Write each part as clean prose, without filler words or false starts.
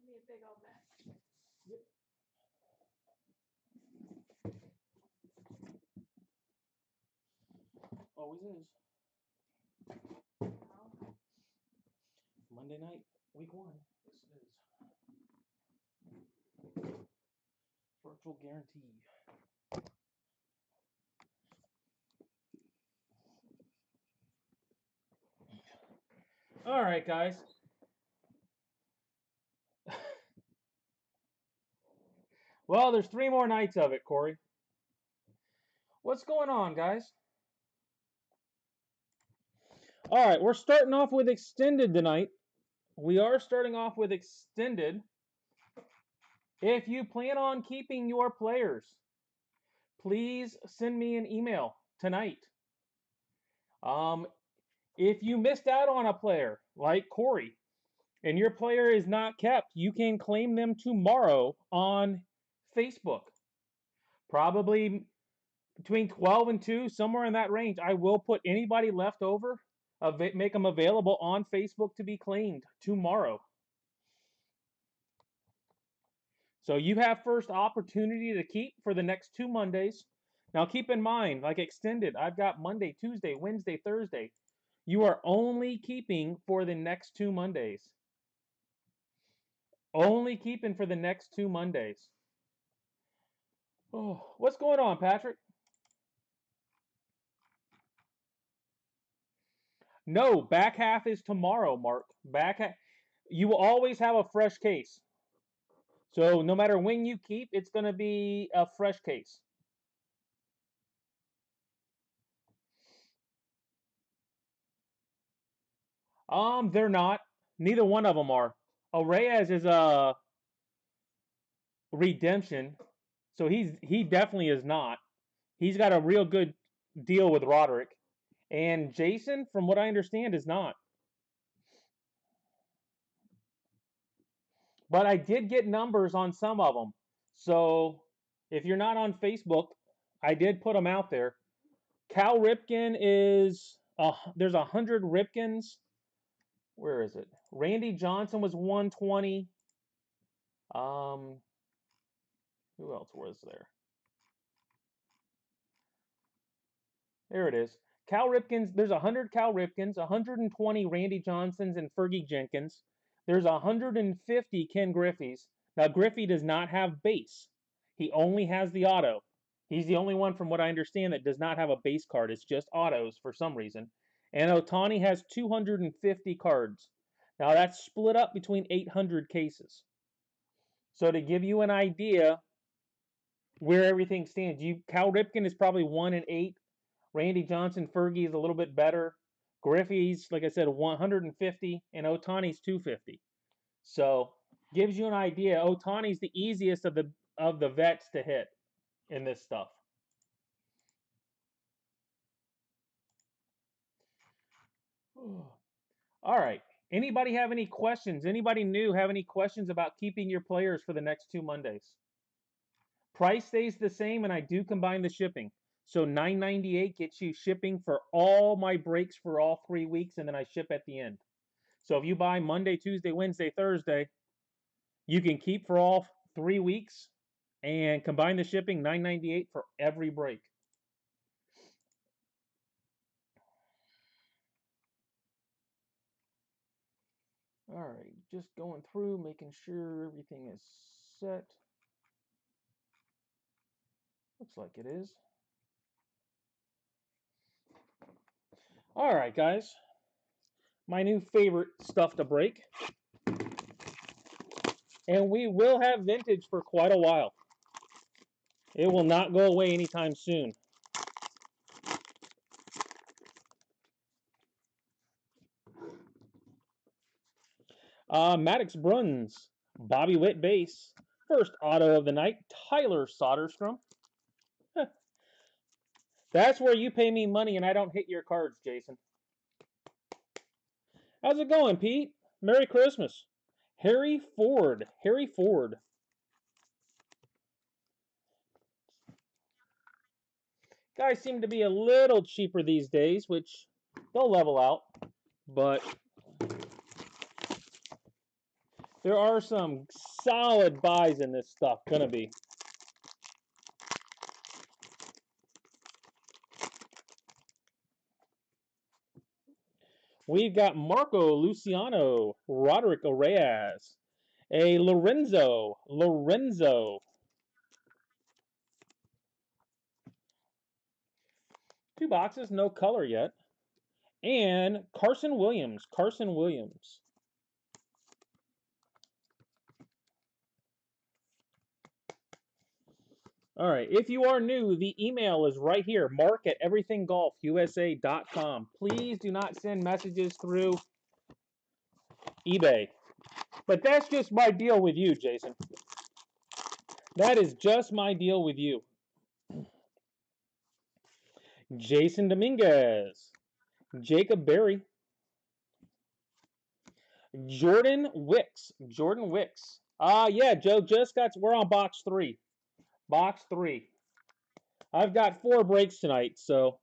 Give me a big old bag. Always is. Monday night, week 1. Yes, it is. Virtual guarantee. All right, guys. Well, there's 3 more nights of it, Corey. What's going on, guys? All right, we're starting off with extended tonight. We are starting off with extended. If you plan on keeping your players, please send me an email tonight. If you missed out on a player like Corey and your player is not kept, you can claim them tomorrow on Facebook. Probably between 12 and 2, somewhere in that range. I will put anybody left over, make them available on Facebook to be claimed tomorrow. So you have first opportunity to keep for the next 2 Mondays. Now keep in mind, like extended, I've got Monday, Tuesday, Wednesday, Thursday. You are only keeping for the next 2 Mondays. Only keeping for the next 2 Mondays. Oh, what's going on, Patrick? No, back half is tomorrow, Mark. Back half. You will always have a fresh case. So no matter when you keep, it's going to be a fresh case. They're not. Neither one of them are. Reyes is a redemption, so he definitely is not. He's got a real good deal with Roderick, and Jason, from what I understand, is not. But I did get numbers on some of them. So if you're not on Facebook, I did put them out there. Cal Ripken is there's 100 Ripkins. Where is it? Randy Johnson was 120. Who else was there? There it is. Cal Ripkins, there's 100 Cal Ripkins, 120 Randy Johnsons and Fergie Jenkins. There's 150 Ken Griffeys. Now, Griffey does not have base. He only has the auto. He's the only one, from what I understand, that does not have a base card. It's just autos for some reason. And Otani has 250 cards. Now, that's split up between 800 cases. So to give you an idea where everything stands, Cal Ripken is probably 1 in 8. Randy Johnson, Fergie is a little bit better. Griffey's, like I said, 150, and Otani's 250. So gives you an idea. Otani's the easiest of the vets to hit in this stuff. All right. Anybody have any questions? Anybody new have any questions about keeping your players for the next 2 Mondays? Price stays the same, and I do combine the shipping. So $9.98 gets you shipping for all my breaks for all 3 weeks, and then I ship at the end. So if you buy Monday, Tuesday, Wednesday, Thursday, you can keep for all 3 weeks and combine the shipping, $9.98 for every break. All right, just going through, making sure everything is set. Looks like it is. All right, guys. My new favorite stuff to break. And we will have vintage for quite a while. It will not go away anytime soon. Maddox Bruns, Bobby Witt base. First auto of the night, Tyler Soderstrom. That's where you pay me money and I don't hit your cards, Jason. How's it going, Pete? Merry Christmas. Harry Ford. Harry Ford. Guys seem to be a little cheaper these days, which they'll level out. But There are some solid buys in this stuff, gonna be. We've got Marco Luciano, Roderick Reyes, a Lorenzo. 2 boxes, no color yet. And Carson Williams. All right, if you are new, the email is right here, mark@everythinggolfusa.com. Please do not send messages through eBay. But that's just my deal with you, Jason. That is just my deal with you. Jason Dominguez, Jacob Berry, Jordan Wicks. Yeah, Joe, we're on box 3. Box 3. I've got 4 breaks tonight, so.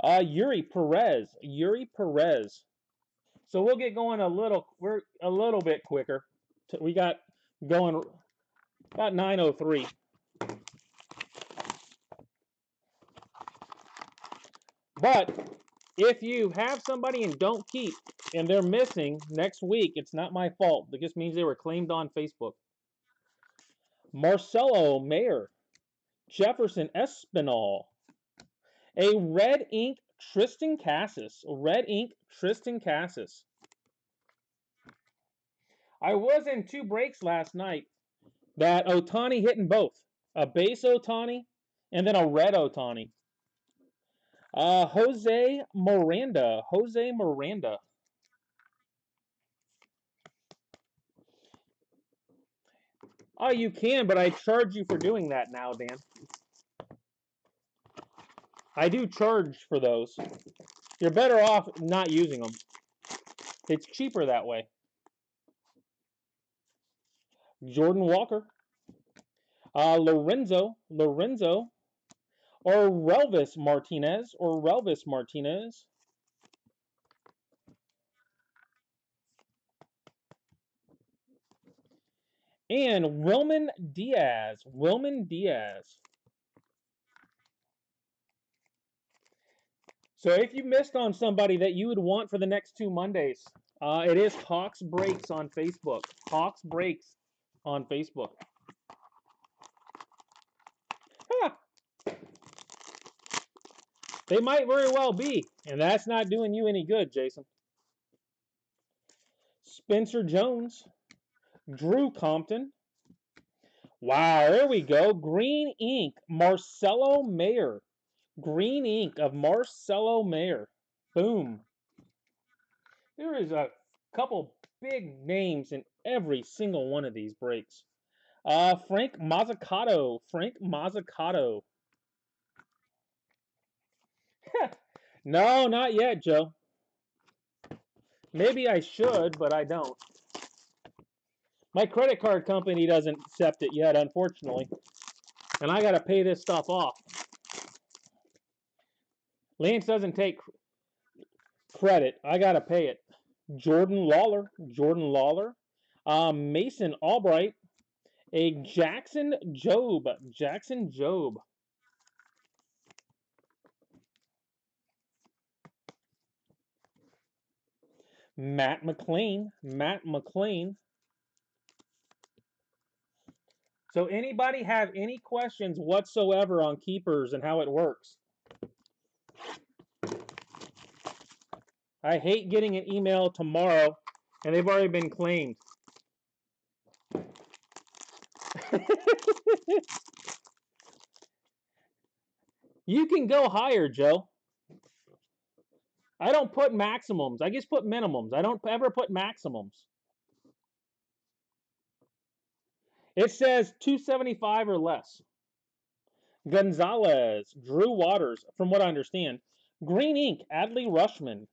Yuri Perez. So we'll get going we're a little bit quicker. We got going about 9:03. But if you have somebody and don't keep, and they're missing next week, it's not my fault. It just means they were claimed on Facebook. Marcelo Mayer, Jefferson Espinal, a red ink Tristan Cassis. I was in 2 breaks last night that Ohtani hitting both. A base Ohtani and then a red Ohtani. Jose Miranda. Oh, you can, but I charge you for doing that now, Dan. I do charge for those. You're better off not using them. It's cheaper that way. Jordan Walker. Lorenzo. Or Relvis Martinez. And Wilman Diaz. So if you missed on somebody that you would want for the next 2 Mondays, it is Onyx Breaks on Facebook. Huh. They might very well be, and that's not doing you any good, Jason. Spencer Jones, Drew Compton. Wow, there we go. Green ink, Marcelo Mayer. Green ink of Marcelo Mayer. Boom. There is a couple big names in every single one of these breaks. Frank Mazzucato. No, not yet, Joe. Maybe I should, but I don't. My credit card company doesn't accept it yet, unfortunately. And I got to pay this stuff off. Lance doesn't take credit. I got to pay it. Jordan Lawler. Mason Albright. A Jackson Job. Matt McLean. So anybody have any questions whatsoever on keepers and how it works? I hate getting an email tomorrow and they've already been claimed. You can go higher, Joe. I don't put maximums. I just put minimums. I don't ever put maximums. It says 275 or less. Gonzalez, Drew Waters, from what I understand. Green ink, Adley Rushman.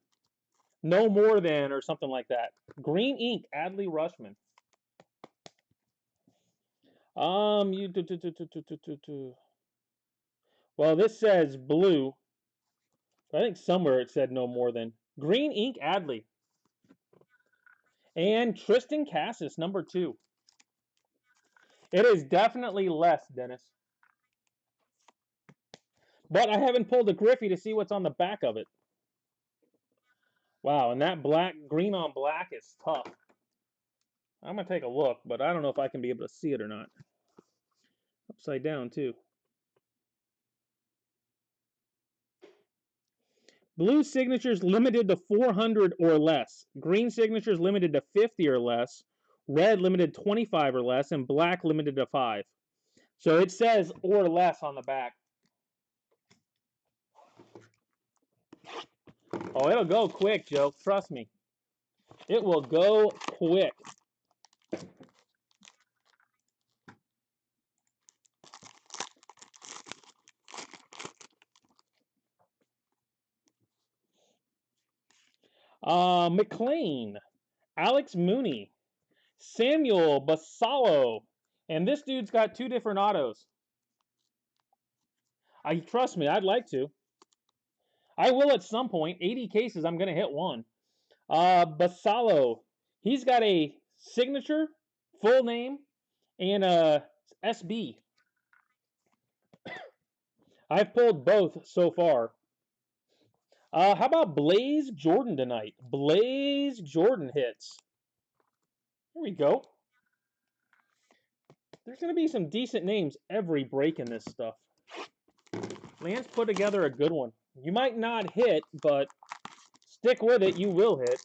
No more than or something like that. Green ink, Adley Rushman. Well, this says blue. I think somewhere it said no more than. Green ink, Adley. And Tristan Cassis, number 2. It is definitely less, Dennis. But I haven't pulled a Griffey to see what's on the back of it. Wow, and that green on black is tough. I'm going to take a look, but I don't know if I can be able to see it or not. Upside down, too. Blue signatures limited to 400 or less. Green signatures limited to 50 or less. Red limited 25 or less. And black limited to 5. So it says or less on the back. Oh, it'll go quick, Joe. Trust me. It will go quick. McLean, Alex Mooney, Samuel Basallo, and this dude's got 2 different autos. Trust me, I'd like to. I will at some point. 80 cases, I'm going to hit one. Basallo, he's got a signature, full name, and a SB. I've pulled both so far. How about Blaze Jordan tonight? Blaze Jordan hits. Here we go. There's going to be some decent names every break in this stuff. Lance put together a good one. You might not hit, but stick with it. You will hit.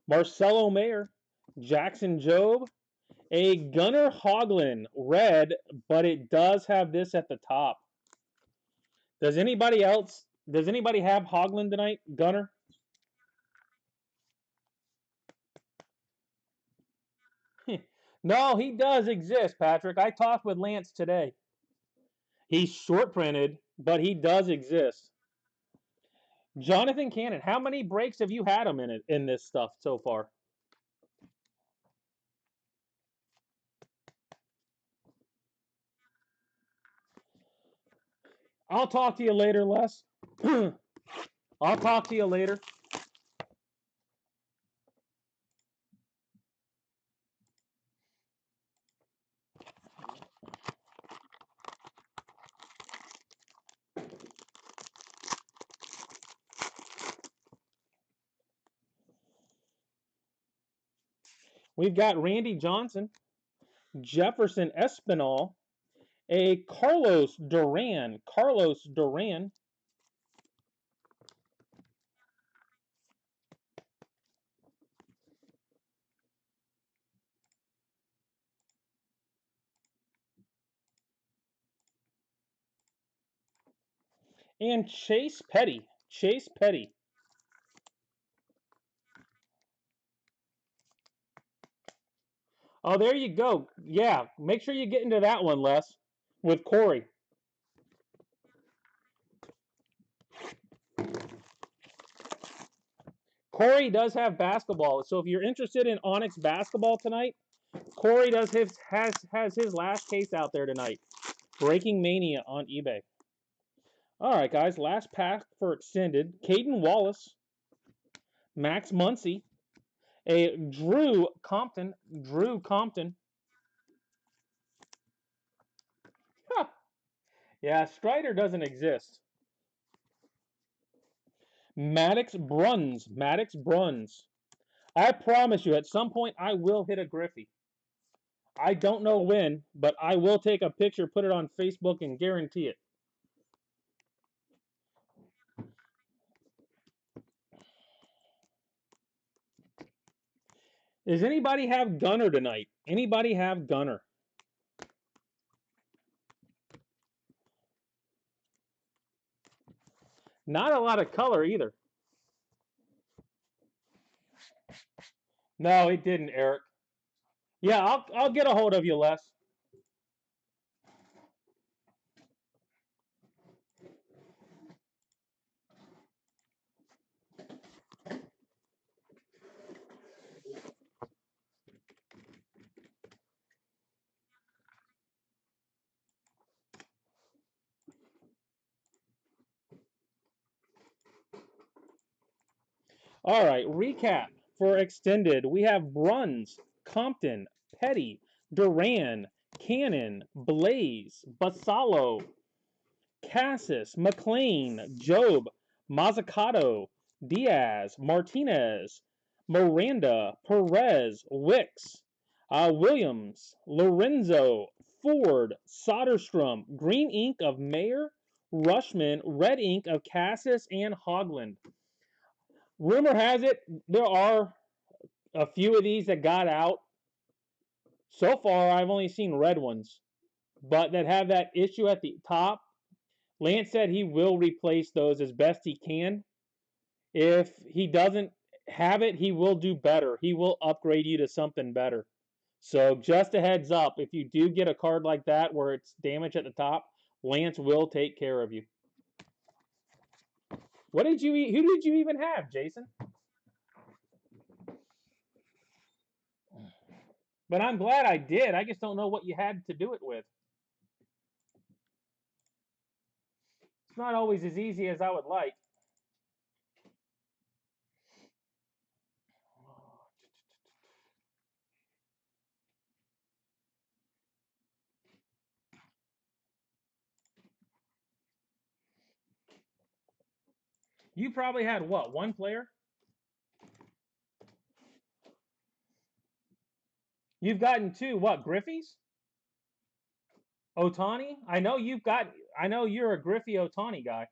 Marcelo Mayer, Jackson Jobe, a Gunnar Hoglund red, but it does have this at the top. Does anybody have Hoglund tonight, Gunnar? No, he does exist, Patrick. I talked with Lance today. He's short printed, but he does exist. Jonathan Cannon, how many breaks have you had him in this stuff so far? I'll talk to you later, Les. I'll talk to you later. We've got Randy Johnson, Jefferson Espinal, a Carlos Duran, and Chase Petty. Oh, there you go. Yeah, make sure you get into that one, Les, with Corey. Corey does have basketball, so if you're interested in Onyx basketball tonight, Corey has his last case out there tonight. Breaking Mania on eBay. All right, guys, last pack for extended. Caden Wallace, Max Muncy, a Drew Compton. Huh. Yeah, Strider doesn't exist. Maddox Bruns. I promise you, at some point, I will hit a Griffey. I don't know when, but I will take a picture, put it on Facebook, and guarantee it. Does anybody have Gunner tonight? Anybody have Gunner? Not a lot of color either. No, it didn't, Eric. Yeah, I'll get a hold of you, Les. All right, recap for extended. We have Bruns, Compton, Petty, Duran, Cannon, Blaze, Basalo, Cassis, McLean, Job, Mazzucato, Diaz, Martinez, Miranda, Perez, Wicks, Williams, Lorenzo, Ford, Soderstrom, green ink of Mayer, Rushman, red ink of Cassis and Hogland. Rumor has it there are a few of these that got out. So far, I've only seen red ones, but that have that issue at the top. Lance said he will replace those as best he can. If he doesn't have it, he will do better. He will upgrade you to something better. So just a heads up, if you do get a card like that where it's damaged at the top, Lance will take care of you. What did you eat? Who did you even have, Jason? But I'm glad I did. I just don't know what you had to do it with. It's not always as easy as I would like. You probably had what, one player? You've gotten two, what, Griffies? Otani? I know you're a Griffey Otani guy.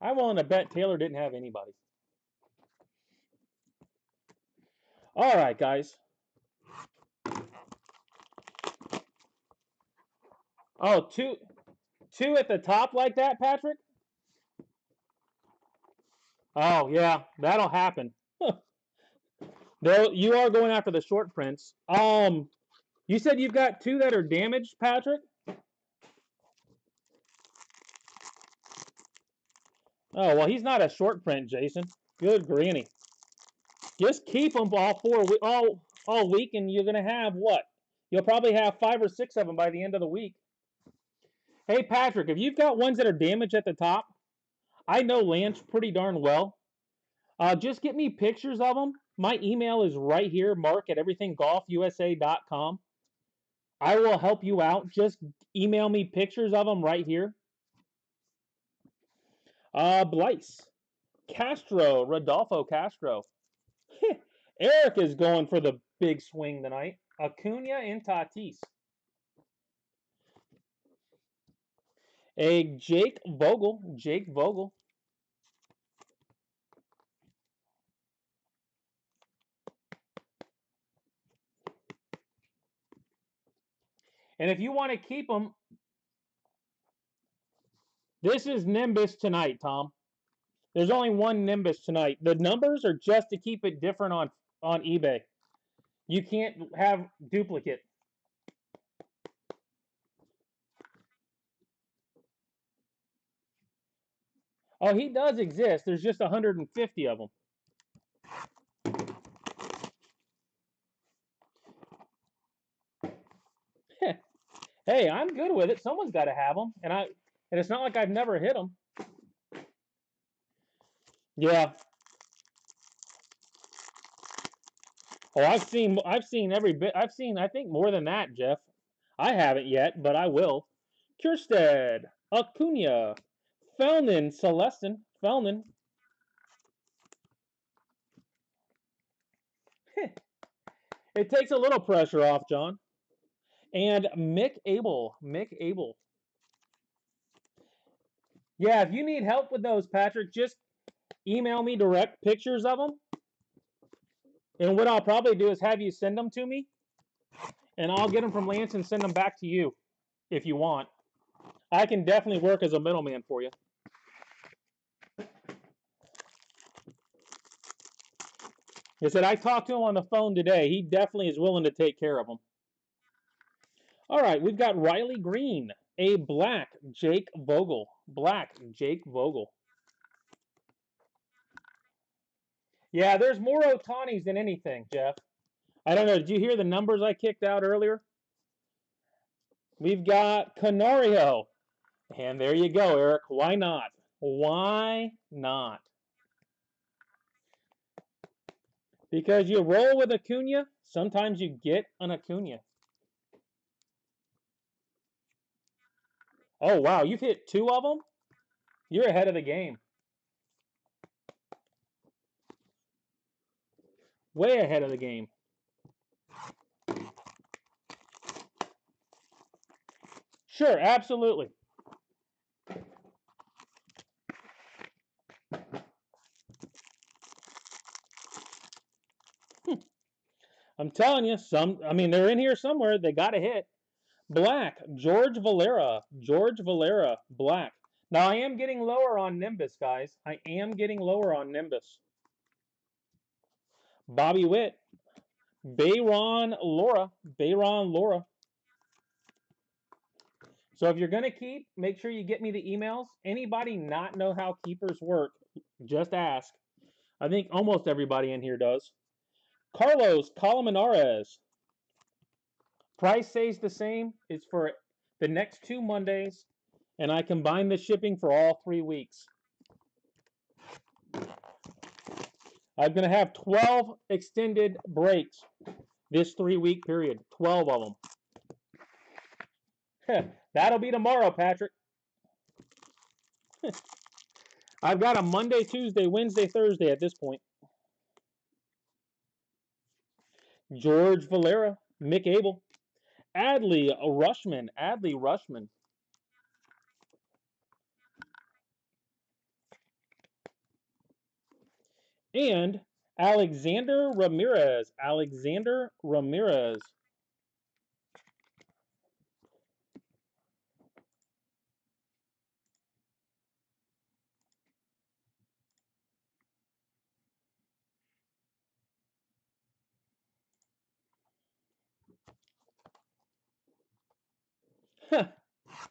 I'm willing to bet Taylor didn't have anybody. All right, guys. Oh, two at the top like that, Patrick? Oh, yeah, that'll happen. Though you are going after the short prints. You said you've got two that are damaged, Patrick? Oh, well, he's not a short print, Jason. Good granny. Just keep them all week, and you're gonna have what? You'll probably have 5 or 6 of them by the end of the week. Hey, Patrick, if you've got ones that are damaged at the top, I know Lance pretty darn well. Just get me pictures of them. My email is right here, mark@everythinggolfusa.com. I will help you out. Just email me pictures of them right here. Blyce, Castro, Rodolfo Castro. Eric is going for the big swing tonight. Acuna and Tatis. A Jake Vogel. And if you want to keep them, this is Nimbus tonight, Tom. There's only one Nimbus tonight. The numbers are just to keep it different on eBay. You can't have duplicate. Oh, he does exist. There's just 150 of them. Hey, I'm good with it. Someone's got to have them, and it's not like I've never hit them. Yeah. Oh, I've seen every bit. I think more than that, Jeff. I haven't yet, but I will. Kierstead, Acuna, Felnin, Celestin, Felnin. It takes a little pressure off, John. And Mick Abel. Yeah, if you need help with those, Patrick, just email me direct pictures of them. And what I'll probably do is have you send them to me. And I'll get them from Lance and send them back to you if you want. I can definitely work as a middleman for you. He said I talked to him on the phone today. He definitely is willing to take care of them. All right, we've got Riley Green, a black Jake Vogel. Yeah, there's more Otanis than anything, Jeff. I don't know. Did you hear the numbers I kicked out earlier? We've got Canario. And there you go, Eric. Why not? Why not? Because you roll with Acuna, sometimes you get an Acuna. Oh, wow. You've hit 2 of them? You're ahead of the game. Way ahead of the game. Sure, absolutely. I'm telling you, they're in here somewhere. They got to hit. Black, George Valera. George Valera, black. Now, I am getting lower on Nimbus, guys. I am getting lower on Nimbus. Bobby Witt. Bayron Laura. Bayron Laura. So if you're going to keep, make sure you get me the emails. Anybody not know how keepers work, just ask. I think almost everybody in here does. Carlos Colmenares. Price stays the same. It's for the next 2 Mondays, and I combine the shipping for all 3 weeks. I'm going to have 12 extended breaks this 3-week period. 12 of them. That'll be tomorrow, Patrick. I've got a Monday, Tuesday, Wednesday, Thursday at this point. George Valera, Mick Abel, Adley Rushman, and Alexander Ramirez,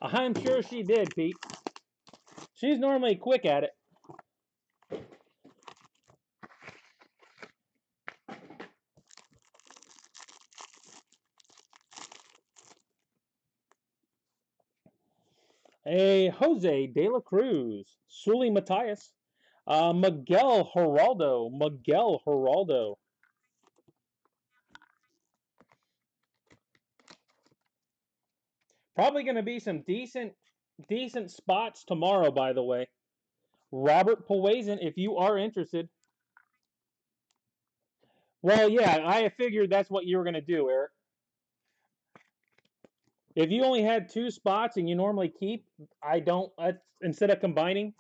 I'm sure she did, Pete. She's normally quick at it. A Jose De La Cruz, Sully Matias, Miguel Geraldo. Probably going to be some decent spots tomorrow, by the way. Robert Poison, if you are interested. Well, yeah, I figured that's what you were going to do, Eric. If you only had 2 spots and you normally keep, instead of combining,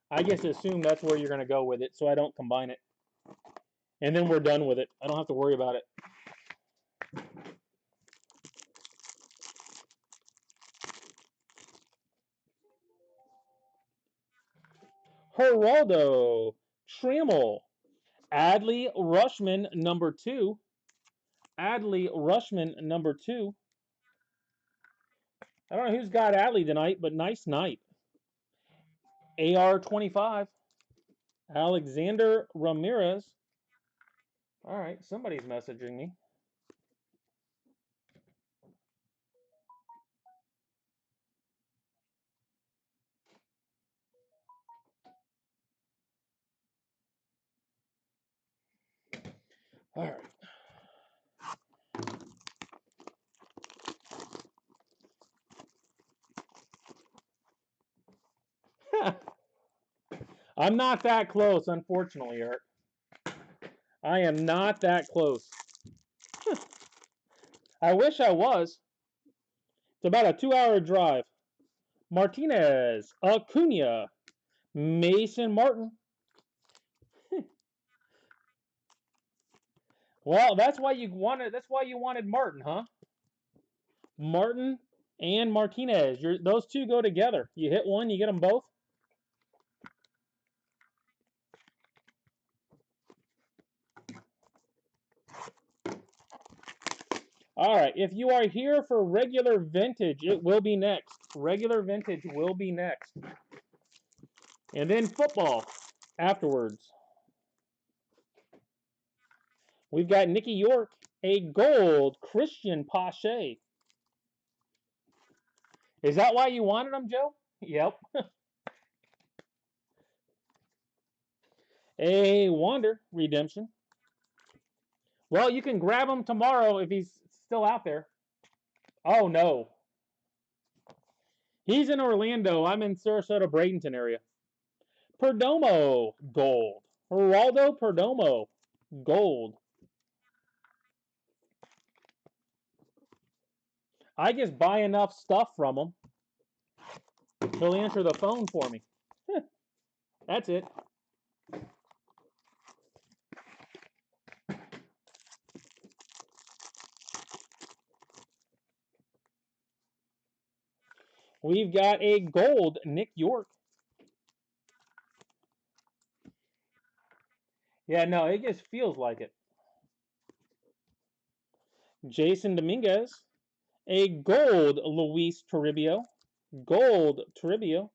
I just assume that's where you're going to go with it, so I don't combine it. And then we're done with it. I don't have to worry about it. Geraldo, Trammell, Adley Rushman, number 2. Adley Rushman, number 2. I don't know who's got Adley tonight, but nice night. AR-25, Alexander Ramirez. All right, somebody's messaging me. All right. I'm not that close, unfortunately, Eric. I am not that close. I wish I was. It's about a 2-hour drive. Martinez, Acuna, Mason Martin. Well, that's why you wanted Martin, huh? Martin and Martinez. Those two go together. You hit one, you get them both. All right, if you are here for regular vintage, it will be next. Regular vintage will be next. And then football afterwards. We've got Nicky York, a gold Christian Pache. Is that why you wanted them, Joe? Yep. A Wander redemption. Well, you can grab him tomorrow if he's still out there. Oh, no. He's in Orlando. I'm in Sarasota, Bradenton area. Perdomo, gold. Geraldo Perdomo, gold. I just buy enough stuff from him. He'll answer the phone for me. That's it. We've got a gold Nick York. Yeah, no, it just feels like it. Jason Dominguez. A gold Luis Toribio. Gold Toribio.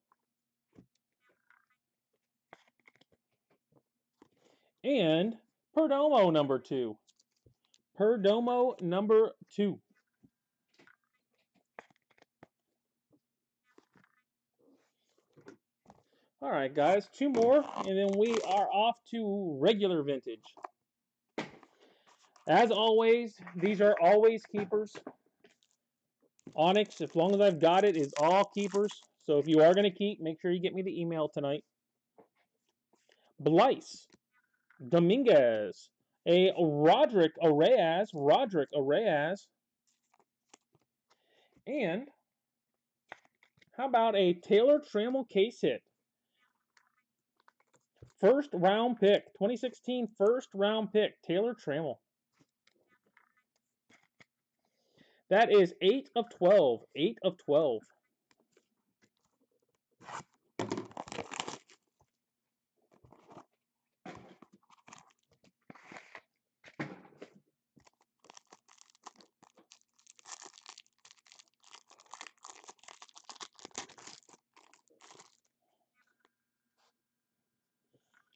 And Perdomo number 2. Perdomo number 2. All right, guys, 2 more, and then we are off to regular vintage. As always, these are always keepers. Onyx, as long as I've got it, is all keepers. So if you are going to keep, make sure you get me the email tonight. Blyce, Dominguez, a Roderick Arraez, and how about a Taylor Trammell case hit? First round pick, 2016 first round pick, Taylor Trammell. That is 8 of 12. 8 of 12.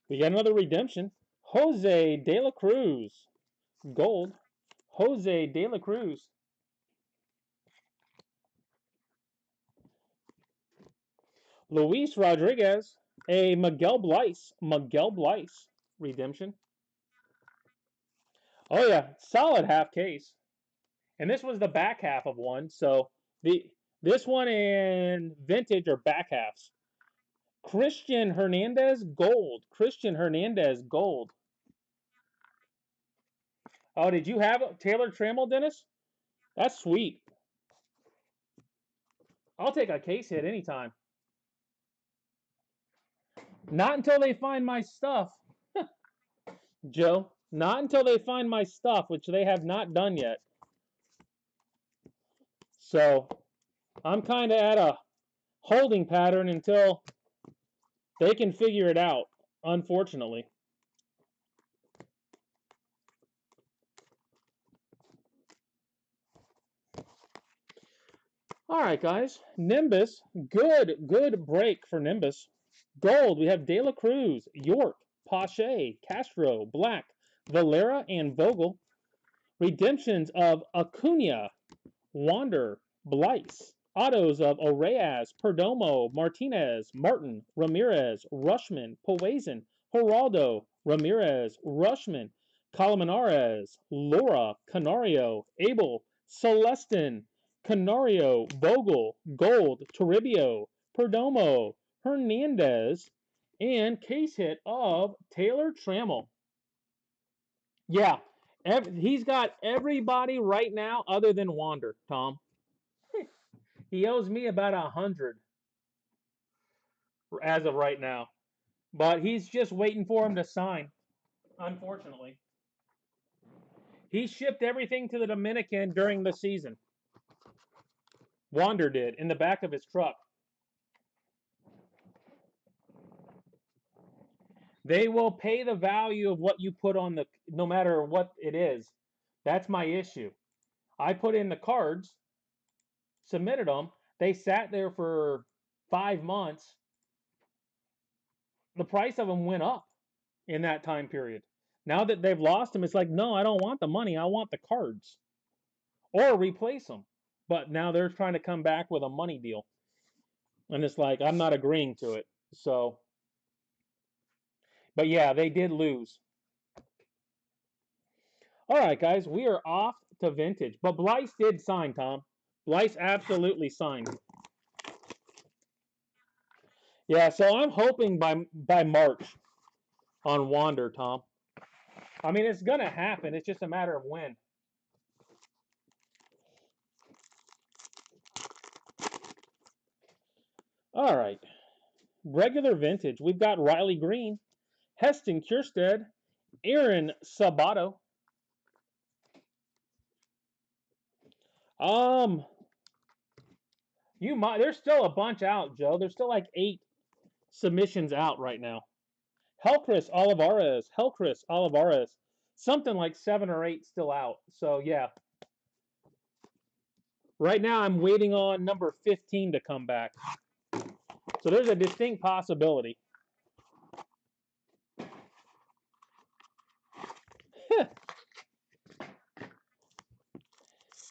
We got another redemption. Jose De La Cruz. Gold. Jose De La Cruz. Luis Rodriguez. A Miguel Blyce. Miguel Blyce. Redemption. Oh, yeah. Solid half case. And this was the back half of one. So this one and vintage are back halves. Christian Hernandez. Gold. Christian Hernandez. Gold. Oh, did you have Taylor Trammell, Dennis? That's sweet. I'll take a case hit anytime. Not until they find my stuff. Joe, not until they find my stuff, which they have not done yet. So I'm kind of at a holding pattern until they can figure it out, unfortunately. All right, guys. Nimbus, good break for Nimbus. Gold, we have De La Cruz, York, Pache, Castro, Black, Valera, and Vogel. Redemptions of Acuna, Wander, Blyce. Autos of Arraez, Perdomo, Martinez, Martin, Ramirez, Rushman, Poazin, Geraldo, Ramirez, Rushman, Colmenares, Laura, Canario, Abel, Celestin, Canario, Vogel, Gold, Toribio, Perdomo, Hernandez, and case hit of Taylor Trammell. Yeah, he's got everybody right now other than Wander, Tom. He owes me about 100 as of right now. But he's just waiting for him to sign, unfortunately. He shipped everything to the Dominican during the season. Wander did, in the back of his truck. They will pay the value of what you put on the, no matter what it is. That's my issue. I put in the cards, submitted them. They sat there for 5 months. The price of them went up in that time period. Now that they've lost them, it's like, no, I don't want the money. I want the cards. Or replace them. but now they're trying to come back with a money deal. And it's like, I'm not agreeing to it. So, but yeah, they did lose. All right, guys, we are off to vintage. But Blyce did sign, Tom. Blyce absolutely signed. Yeah, so I'm hoping by March on Wander, Tom. I mean, it's going to happen. It's just a matter of when. All right. Regular vintage. We've got Riley Green, Heston Kjerstad, Aaron Sabato. There's still a bunch out, Joe. There's still like 8 submissions out right now. Helcris Olivares. Something like 7 or 8 still out. So, yeah. Right now, I'm waiting on number 15 to come back. So, there's a distinct possibility.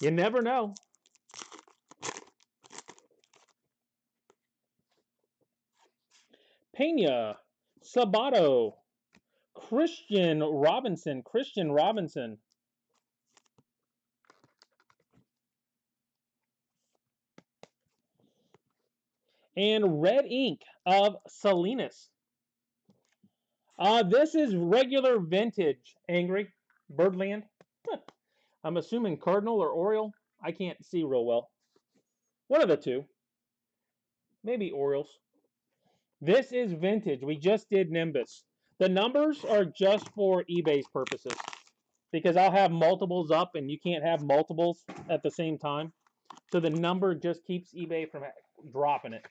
You never know. Pena, Sabato, Christian Robinson. And red ink of Salinas. This is regular vintage, Angry Birdland. I'm assuming Cardinal or Oriole. I can't see real well. One of the two. Maybe Orioles. This is vintage. We just did Nimbus. The numbers are just for eBay's purposes. Because I'll have multiples up and you can't have multiples at the same time. So the number just keeps eBay from dropping it.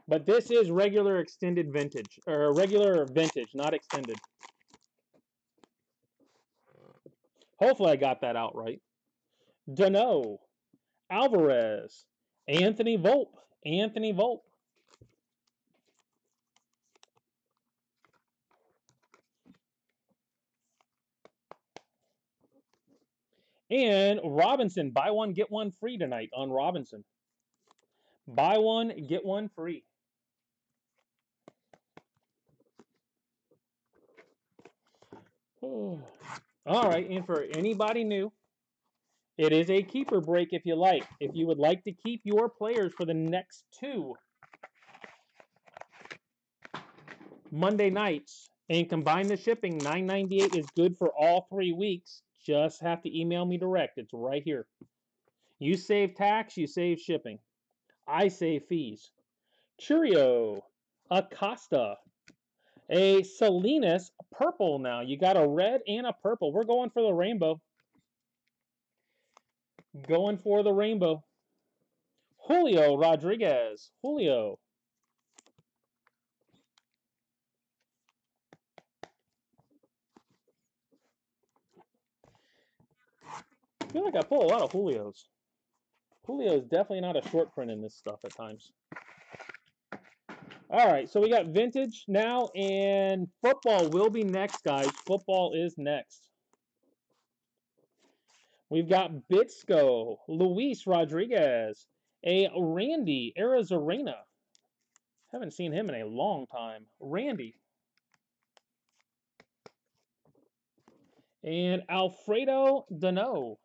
But this is regular extended vintage. Or regular vintage, not extended. Hopefully I got that out right. Dano, Alvarez, Anthony Volpe. And Robinson, buy one, get one free tonight on Robinson. Buy one, get one free. All right, and for anybody new, it is a keeper break if you like. If you would like to keep your players for the next 2 Monday nights and combine the shipping, $9.98 is good for all 3 weeks. Just have to email me direct. It's right here. You save tax, you save shipping. I save fees. Churio, Acosta, a Salinas purple now. You got a red and a purple. We're going for the rainbow. Going for the rainbow. Julio Rodriguez. Julio. I feel like I pull a lot of Julios. Julio is definitely not a short print in this stuff at times. All right, so we got vintage now, and football will be next, guys. Football is next. We've got Bitsko, Luis Rodriguez, a Randy Arizarena. Haven't seen him in a long time. Randy. And Alfredo Dano.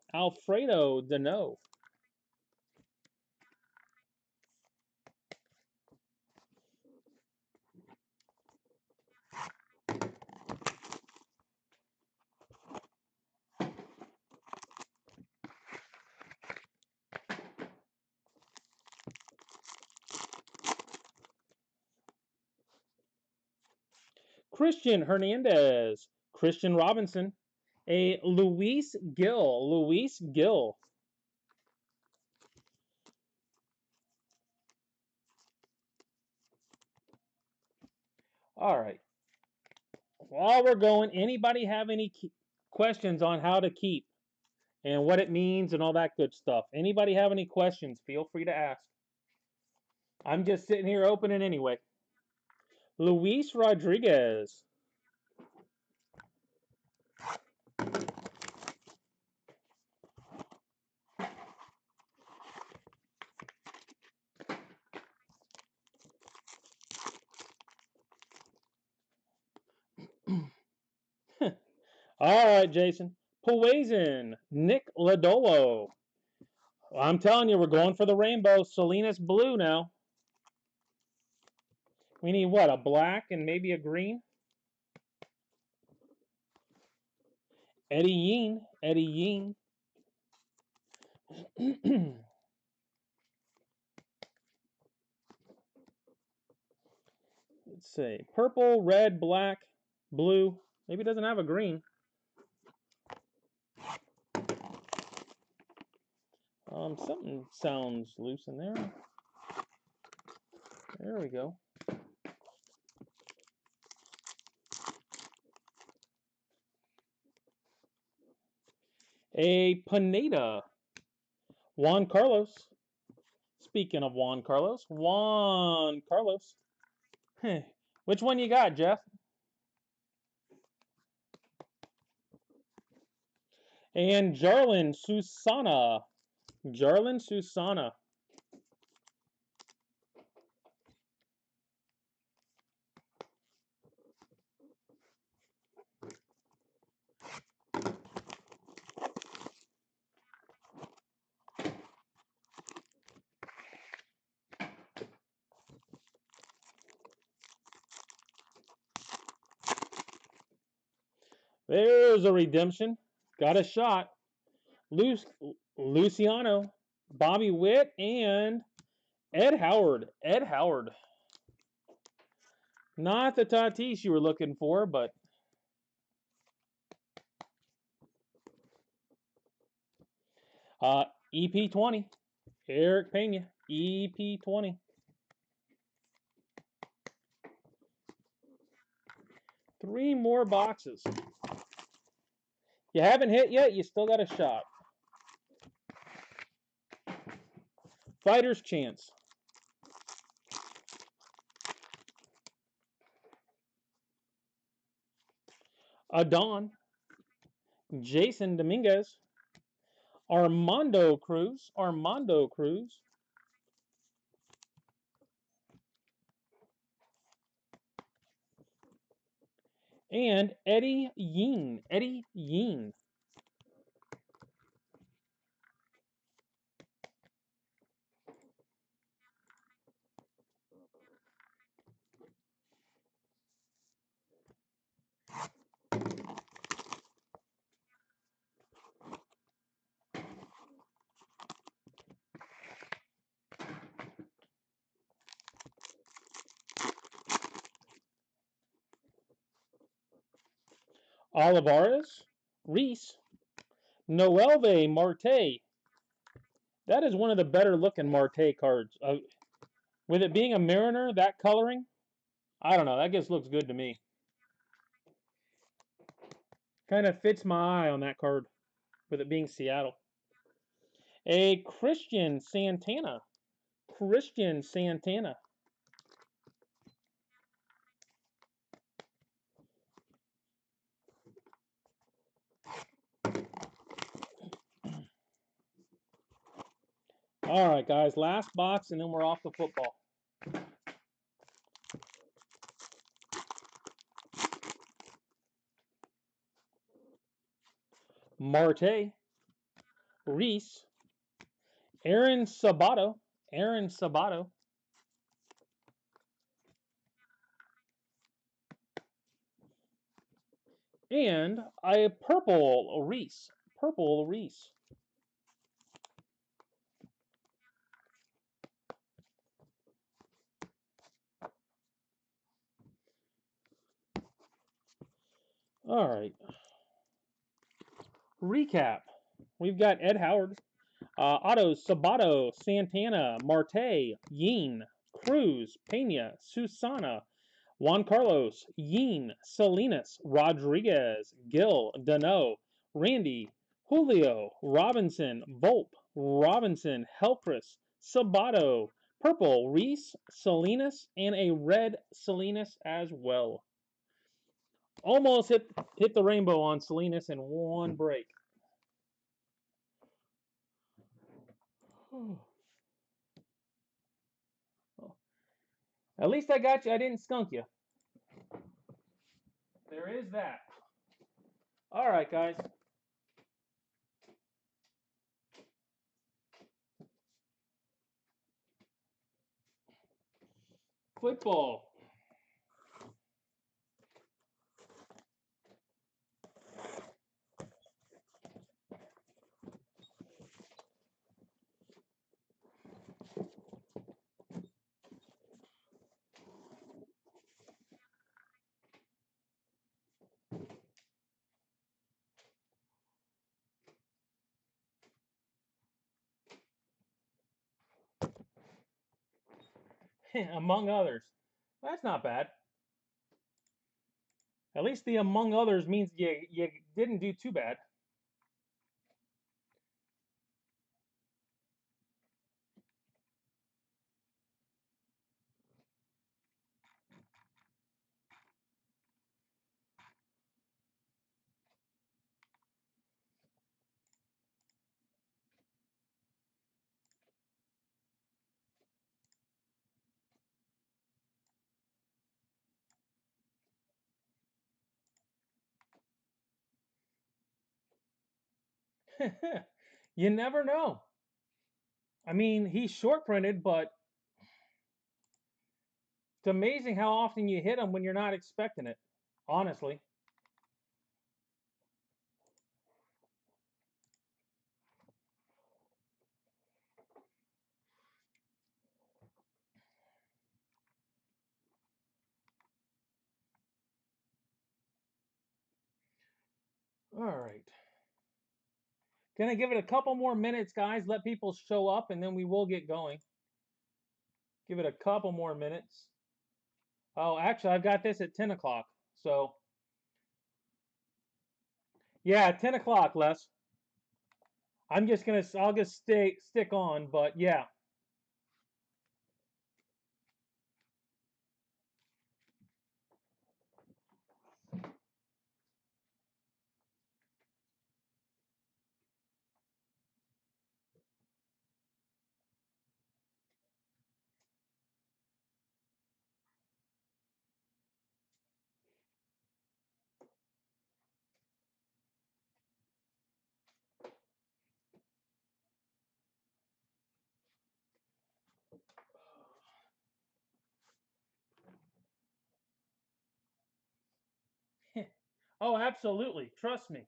Christian Hernandez. Christian Robinson. A Luis Gill. All right. While we're going, anybody have any questions on how to keep and what it means and all that good stuff? Anybody have any questions? Feel free to ask. I'm just sitting here opening anyway. Luis Rodriguez. All right, Jason. Poison, Nick Lodolo. I'm telling you, we're going for the rainbow. Salinas blue now. We need what? A black and maybe a green? Eddie Yeen. Let's see. Purple, red, black, blue. Maybe it doesn't have a green. Something sounds loose in there. There we go. A Pineda. Juan Carlos. Speaking of Juan Carlos. Which one you got, Jeff? And Jarlin Susana. There's a redemption. Got a shot. Luciano, Bobby Witt, and Ed Howard. Not the Tatis you were looking for, but EP20. Eric Pena, EP20. 3 more boxes. You haven't hit yet, you still got a shot. Fighter's chance. Adon. Jason Dominguez. Armando Cruz. And Eddie Yeen. Olivares, Reese, Noelve Marte. That is one of the better looking Marte cards. With it being a Mariner, that coloring, I don't know. That just looks good to me. Kind of fits my eye on that card with it being Seattle. A Christian Santana. All right, guys. Last box, and then we're off to football. Marte. Reese. Aaron Sabato. And a purple Reese. All right. Recap. We've got Ed Howard, Otto, Sabato, Santana, Marte, Yeen, Cruz, Pena, Susana, Juan Carlos, Yeen, Salinas, Rodriguez, Gil, Dano, Randy, Julio, Robinson, Volpe, Robinson, Helcris, Sabato, Purple, Reese, Salinas, and a red Salinas as well. Almost hit the rainbow on Salinas in one break. At least I got you. I didn't skunk you. There is that. All right, guys. Football. Among others. That's not bad. At least the among others means you didn't do too bad. You never know. I mean, he's short printed, but it's amazing how often you hit him when you're not expecting it. Honestly. All right. Gonna give it a couple more minutes, guys. Let people show up, and then we will get going. Give it a couple more minutes. Oh, actually, I've got this at 10 o'clock. So, yeah, 10 o'clock, Les. I'll just stick on, but yeah. Oh, absolutely. Trust me.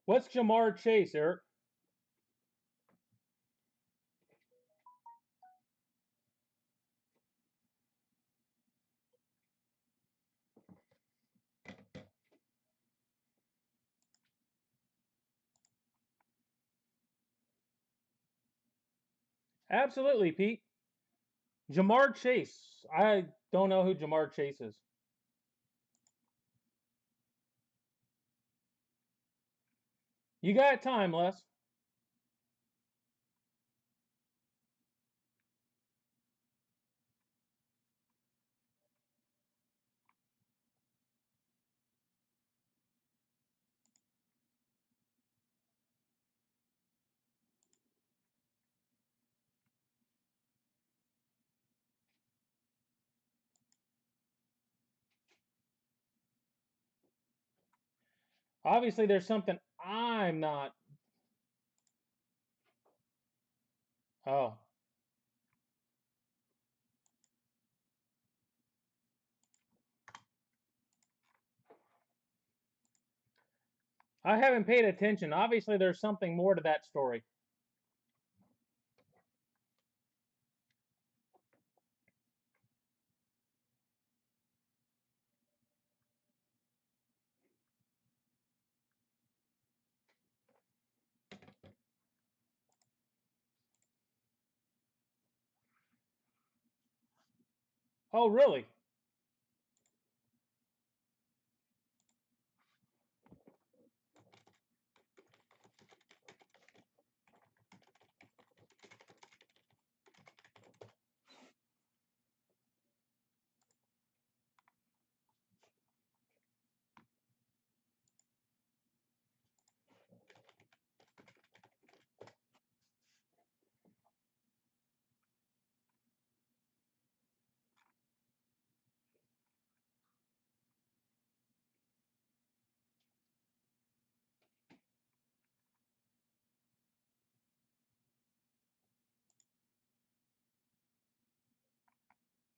What's Jamar Chase, Eric? Absolutely, Pete. Jamar Chase. I don't know who Jamar Chase is. You got time, Les. Obviously, there's something I I'm not. Oh. I haven't paid attention. Obviously, there's something more to that story. Oh, really?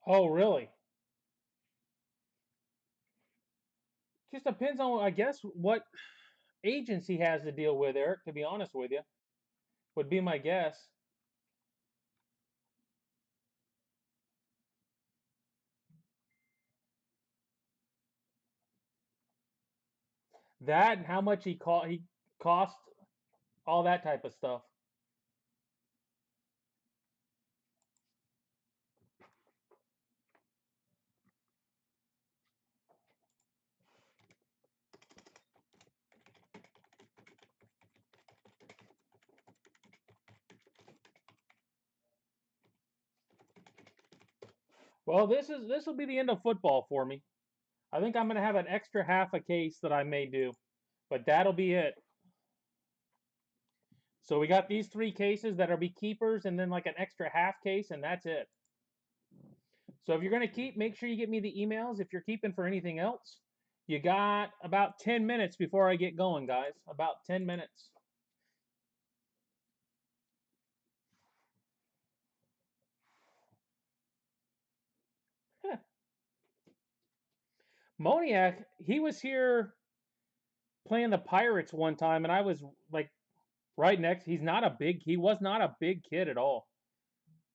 Oh, really? Just depends on, I guess, what agency has to deal with, Eric, to be honest with you, would be my guess. That and how much he cost, all that type of stuff. Well, this will be the end of football for me. I think I'm going to have an extra half a case that I may do, but that'll be it. So we got these 3 cases that'll be keepers, and then like an extra half case, and that's it. So if you're going to keep, make sure you get me the emails. If you're keeping for anything else, you got about 10 minutes before I get going, guys. About 10 minutes. Moniac, he was here playing the Pirates one time, and I was like right next. He was not a big kid at all.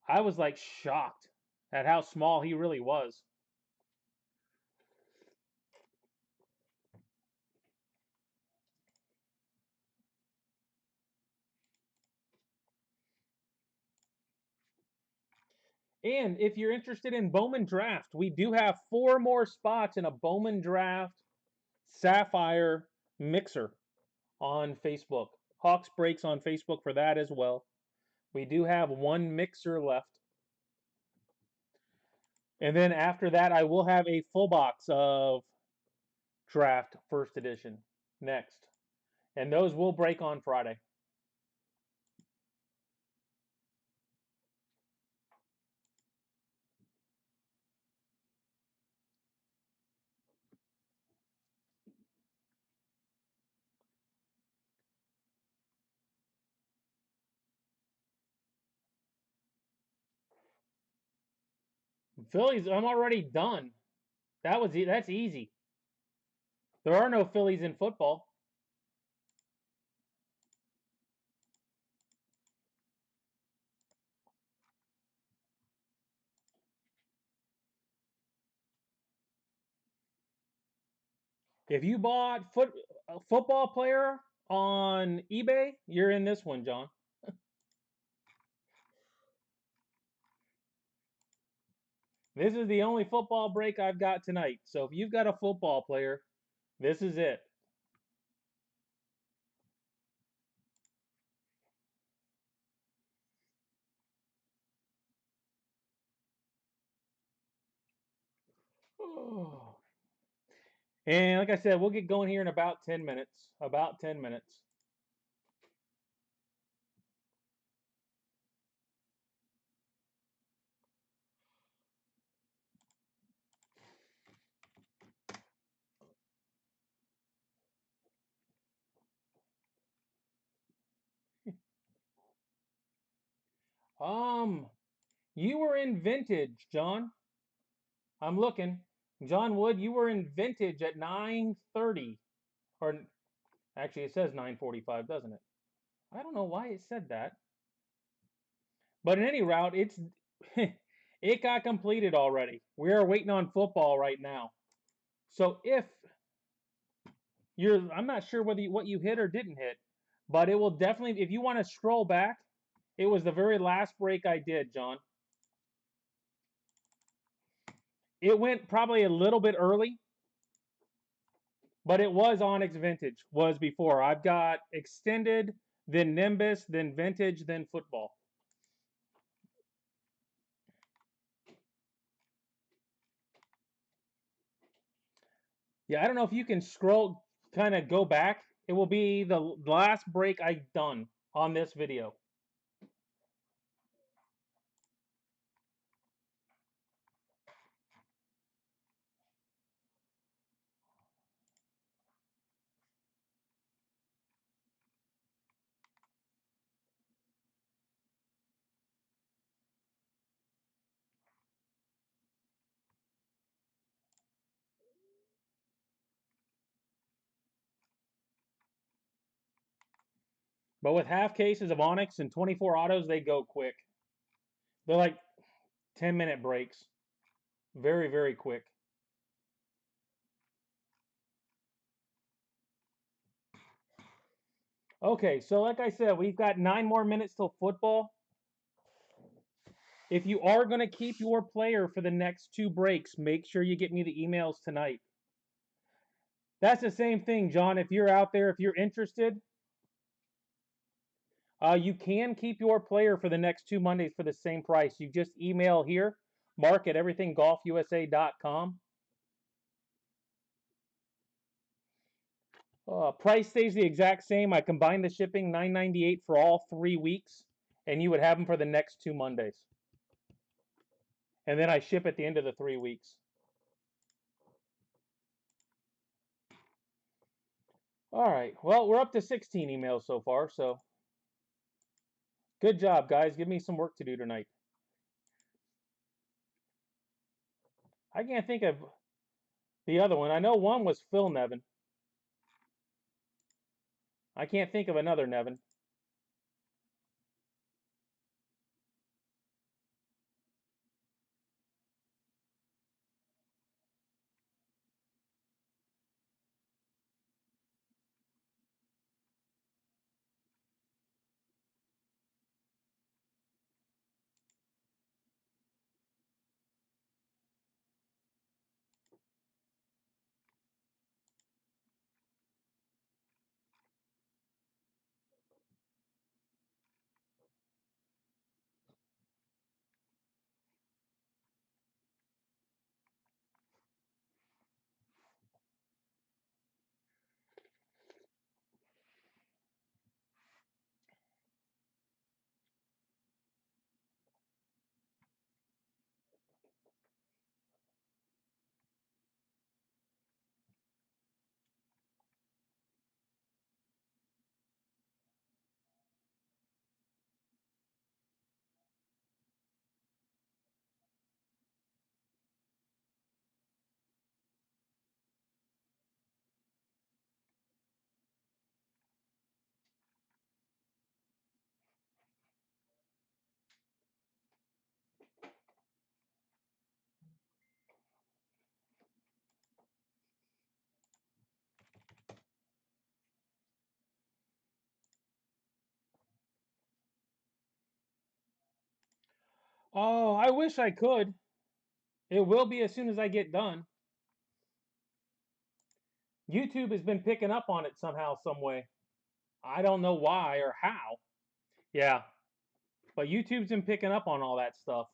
I was like shocked at how small he really was. And if you're interested in Bowman Draft, we do have 4 more spots in a Bowman Draft Sapphire mixer on Facebook. Onyx Breaks on Facebook for that as well. We do have 1 mixer left. And then after that, I will have a full box of Draft First Edition next. And those will break on Friday. Phillies, I'm already done. That's easy. There are no Phillies in football. If you bought a football player on eBay, you're in this one, John. This is the only football break I've got tonight. So if you've got a football player, this is it. And like I said, we'll get going here in about 10 minutes. About 10 minutes. You were in vintage, John. I'm looking. John Wood, you were in vintage at 9:30. Or actually it says 9:45, doesn't it? I don't know why it said that. But in any route, it's it got completed already. We are waiting on football right now. So if I'm not sure whether what you hit or didn't hit, but it will definitely, if you want to scroll back, it was the very last break I did, John. It went probably a little bit early, but it was Onyx Vintage, was before. I've got Extended, then Nimbus, then Vintage, then Football. Yeah, I don't know if you can scroll, kind of go back. It will be the last break I've done on this video. But with half cases of Onyx and 24 autos, they go quick. They're like 10-minute breaks. Very, very quick. Okay, so like I said, we've got 9 more minutes till football. If you are going to keep your player for the next 2 breaks, make sure you get me the emails tonight. That's the same thing, John. If you're out there, if you're interested, you can keep your player for the next 2 Mondays for the same price. You just email here, mark at everythinggolfusa.com. Price stays the exact same. I combined the shipping, $9.98 for all 3 weeks, and you would have them for the next 2 Mondays. And then I ship at the end of the 3 weeks. All right. Well, we're up to 16 emails so far, so good job, guys. Give me some work to do tonight. I can't think of the other one. I know one was Phil Nevin. I can't think of another Nevin. Oh, I wish I could. It will be as soon as I get done. YouTube has been picking up on it somehow, some way. I don't know why or how. Yeah, but YouTube's been picking up on all that stuff.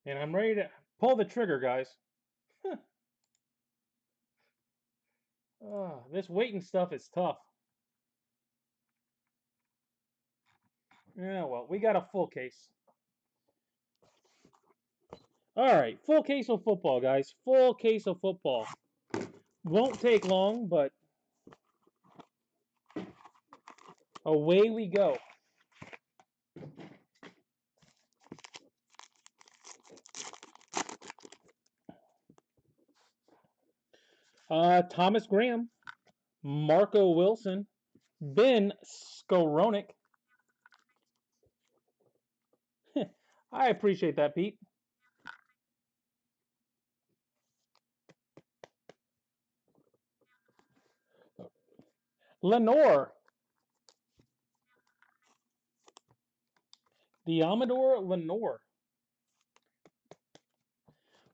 And I'm ready to pull the trigger, guys. This waiting stuff is tough. Yeah, well, we got a full case. All right, full case of football, guys. Full case of football. Won't take long, but away we go. Thomas Graham, Marco Wilson, Ben Skowronek. I appreciate that, Pete. Lenore. The Amador Lenore.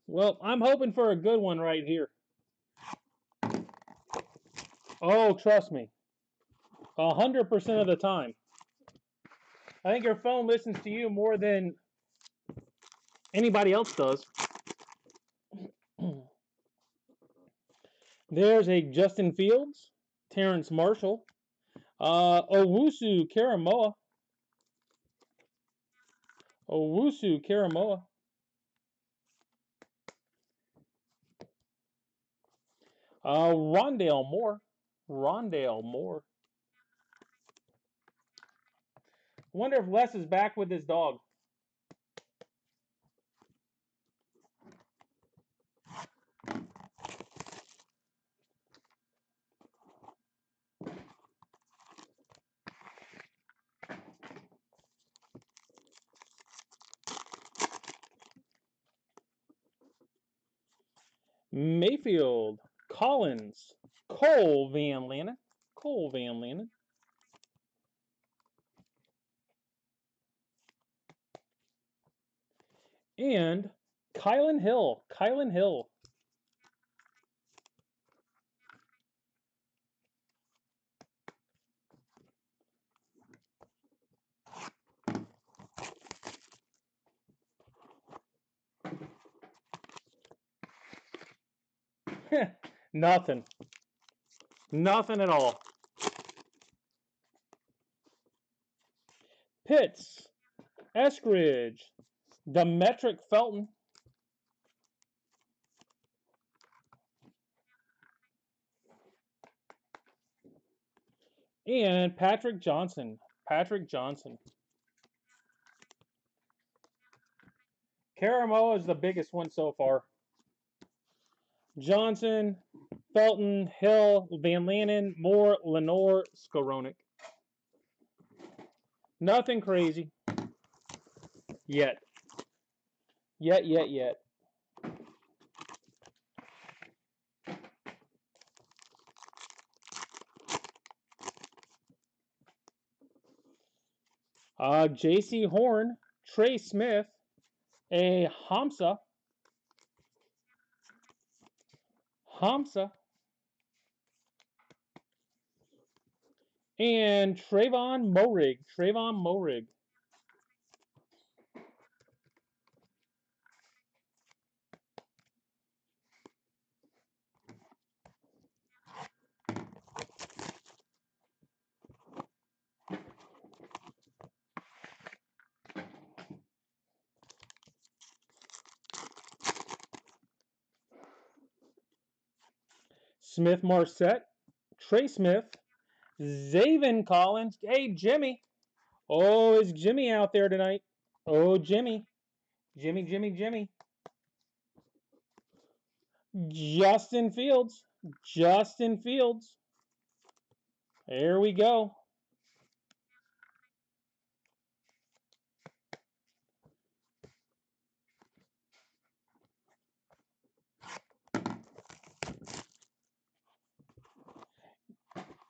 Well, I'm hoping for a good one right here. Oh, trust me. 100% of the time. I think your phone listens to you more than anybody else does. There's a Justin Fields, Terrence Marshall, Owusu Karamoa. Owusu Karamoa. Rondale Moore. Rondale Moore. Wonder if Les is back with his dog. Mayfield, Collins, Cole Van Lanen. Cole Van Lanen. And Kylan Hill. Kylan Hill. Nothing. Nothing at all. Pitts, Eskridge, Demetric Felton, and Patrick Johnson. Patrick Johnson. Karamoa is the biggest one so far. Johnson, Felton, Hill, Van Lanen, Moore, Lenore, Skowronek. Nothing crazy. Yet. Yet. J.C. Horn, Trey Smith, a Hamsa, and Trayvon Morig. Smith Marset, Trey Smith, Zaven Collins. Hey, Jimmy. Oh, is Jimmy out there tonight? Oh, Jimmy. Jimmy. Justin Fields. There we go.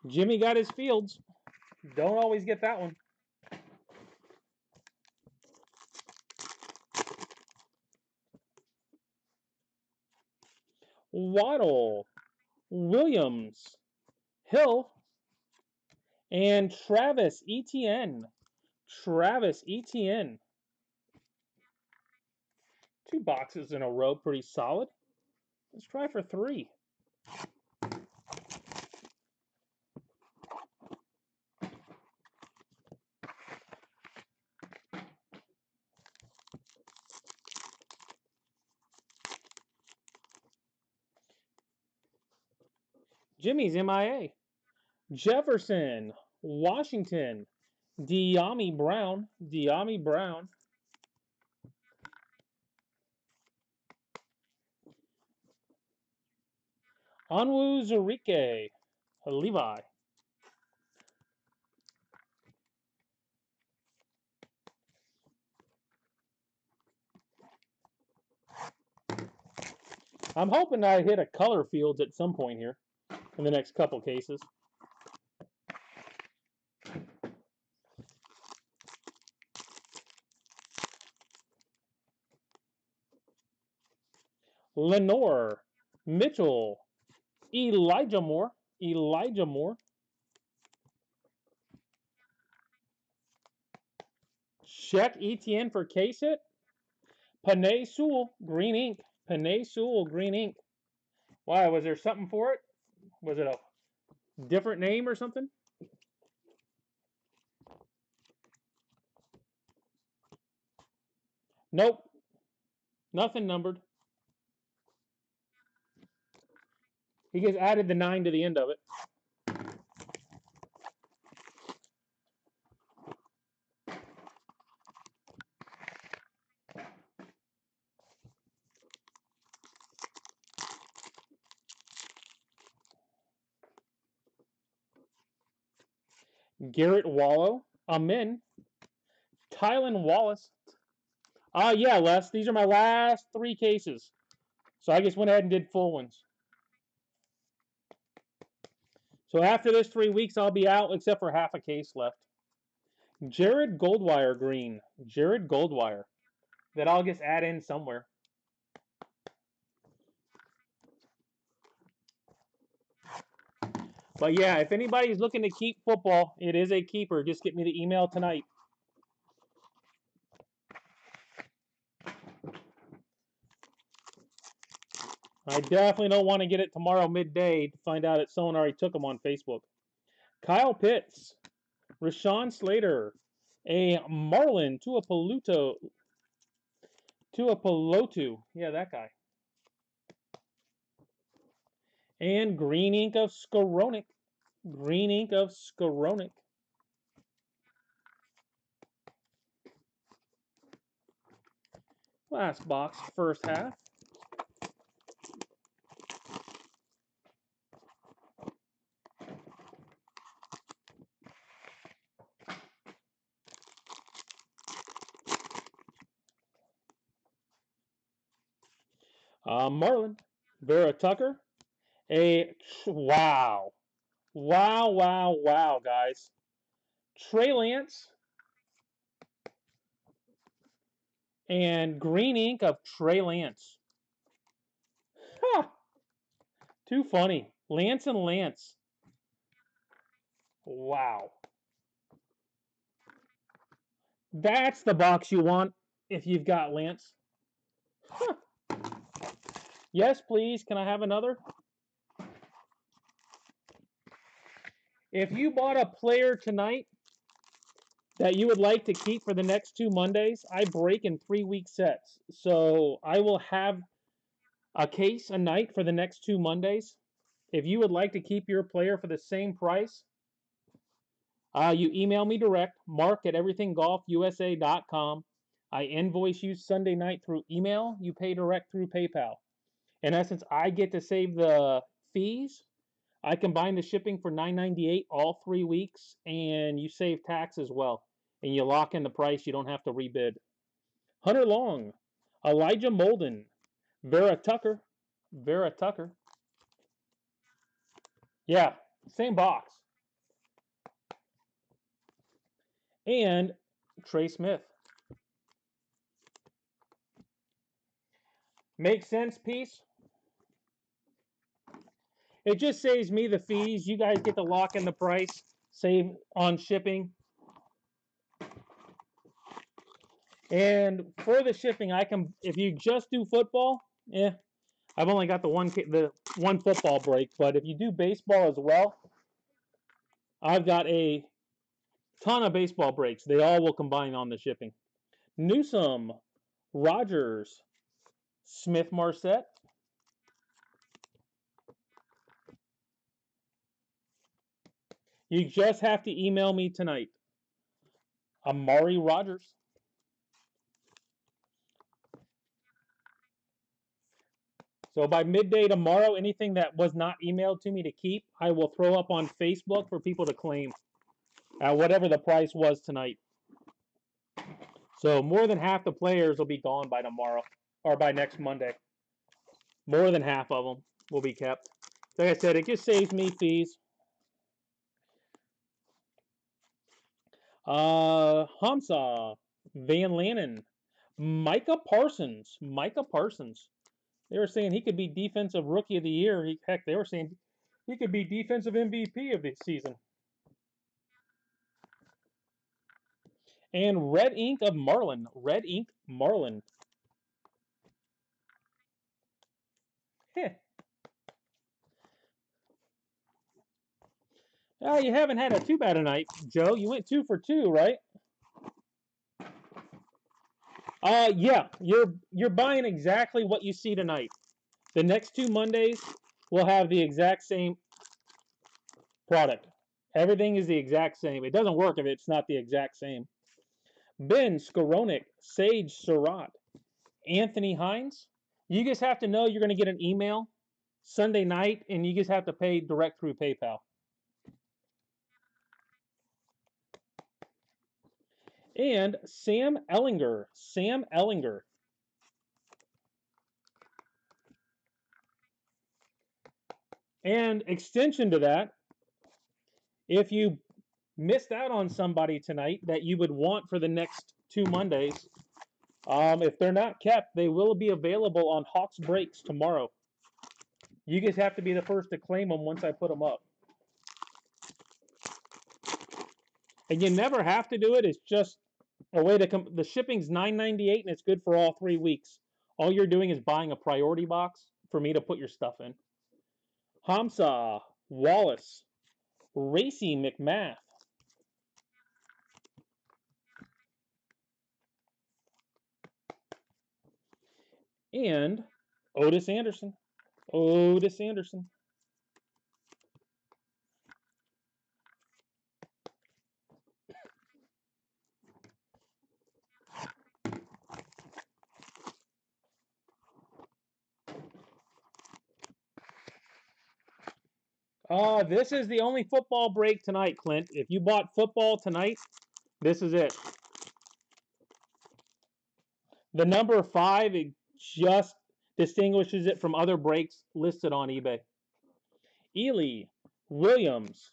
Jimmy got his Fields. Don't always get that one. Waddle, Williams, Hill, and Travis Etienne. Travis Etienne. 2 boxes in a row, pretty solid. Let's try for 3. Jimmy's MIA. Jefferson, Washington, De'Ami Brown, Onwuzurike, Levi. I'm hoping I hit a color fields at some point here in the next couple cases. Lenore, Mitchell, Elijah Moore. Check ETN for case hit. Panay Sewell, green ink. Why, was there something for it? Was it a different name or something? Nope. Nothing numbered. He just added the 9 to the end of it. Garrett Wallow, Amin, Tylan Wallace. Yeah, Les, these are my last 3 cases. So I just went ahead and did full ones. So after this 3 weeks, I'll be out except for half a case left. Jared Goldwire green. Jared Goldwire. That I'll just add in somewhere. But yeah, if anybody's looking to keep football, it is a keeper. Just get me the email tonight. I definitely don't want to get it tomorrow midday to find out that someone already took them on Facebook. Kyle Pitts, Rashawn Slater, a Marlin Tuipulotu. Yeah, that guy. And green ink of Skowronek. Last box, first half. Marlin, Vera Tucker, wow, guys. Trey Lance and green ink of Trey Lance. Huh. Too funny. Lance and Lance. Wow. That's the box you want if you've got Lance. Huh. Yes, please. Can I have another? If you bought a player tonight that you would like to keep for the next 2 Mondays, I break in 3-week sets. So I will have a case a night for the next 2 Mondays. If you would like to keep your player for the same price, you email me direct, mark@everythinggolfusa.com. I invoice you Sunday night through email. You pay direct through PayPal. In essence, I get to save the fees. I combine the shipping for $9.98 all 3 weeks, and you save tax as well. And you lock in the price. You don't have to rebid. Hunter Long, Elijah Molden, Vera Tucker. Yeah, same box. and Trey Smith. Make sense, piece? It just saves me the fees. You guys get to lock in the price, save on shipping. And for the shipping, I can, if you just do football, I've only got the one football break. But if you do baseball as well, I've got a ton of baseball breaks. They all will combine on the shipping. Newsom, Rogers, Smith Marset. You just have to email me tonight. Amari Rogers. So by midday tomorrow, anything that was not emailed to me to keep, I will throw up on Facebook for people to claim at whatever the price was tonight. So more than half the players will be gone by tomorrow or by next Monday. More than half of them will be kept. Like I said, it just saves me fees. Hamza, Van Lannen, Micah Parsons. They were saying he could be defensive rookie of the year. Heck, they were saying he could be defensive MVP of the season. And Red Ink of Marlin. Red Ink Marlin. Heh. You haven't had a too bad a night, Joe. You went 2 for 2, right? Yeah. You're buying exactly what you see tonight. The next 2 Mondays will have the exact same product. Everything is the exact same. It doesn't work if it's not the exact same. Ben Skoronik, Sage Surratt, Anthony Hines. You just have to know you're going to get an email Sunday night, and you just have to pay direct through PayPal. And Sam Ellinger. Sam Ellinger. And extension to that, if you missed out on somebody tonight that you would want for the next 2 Mondays, if they're not kept, they will be available on Onyx Breaks tomorrow. You guys have to be the first to claim them once I put them up. And you never have to do it. It's just a way to come. The shipping's $9.98 and it's good for all 3 weeks. All you're doing is buying a priority box for me to put your stuff in. Hamza, Wallace, Racy McMath. And Otis Anderson. Otis Anderson. This is the only football break tonight, Clint. If you bought football tonight, this is it. The number 5, it just distinguishes it from other breaks listed on eBay. Ely, Williams.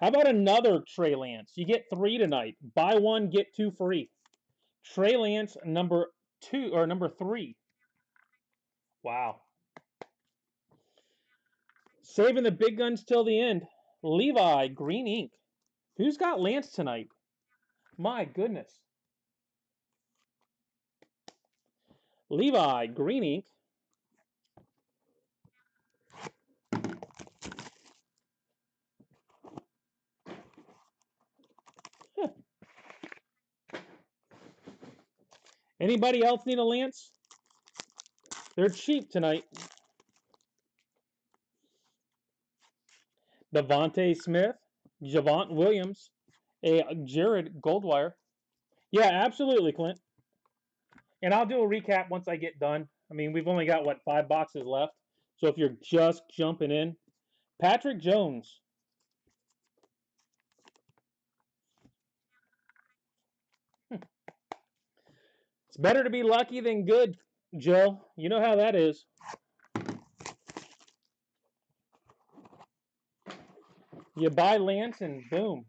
How about another Trey Lance? You get 3 tonight. Buy 1, get 2 free. Trey Lance, number 2 or number 3. Wow. Saving the big guns till the end. Levi, green ink. Who's got Lance tonight? My goodness. Levi, green ink. Huh. Anybody else need a Lance? They're cheap tonight. Devontae Smith, Javont Williams, Jared Goldwire. Yeah, absolutely, Clint. And I'll do a recap once I get done. I mean, we've only got, 5 boxes left. So if you're just jumping in, Patrick Jones. It's better to be lucky than good, Joe. You know how that is. You buy Lance and boom.